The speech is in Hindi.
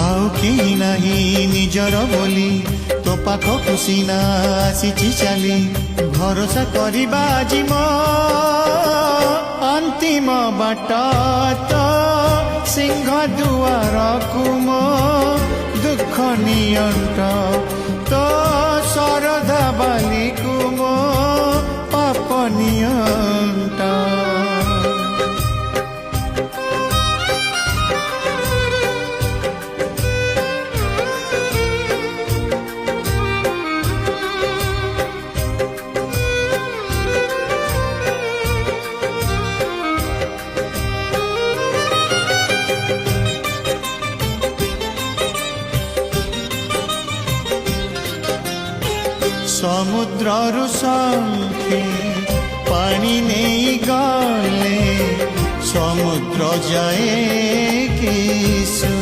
आउ केही नाही निजर बोली तो पाखकु सिना आसिछि चाली भरोसा करिबा आजि म अन्तिम बाट तो सिंह दुआरकु म दुख नियन्ट तो शरधा बालिकु म पाप नियन्ट समुद्ररु शंखे पानी नहीं गले समुद्र जाए किसु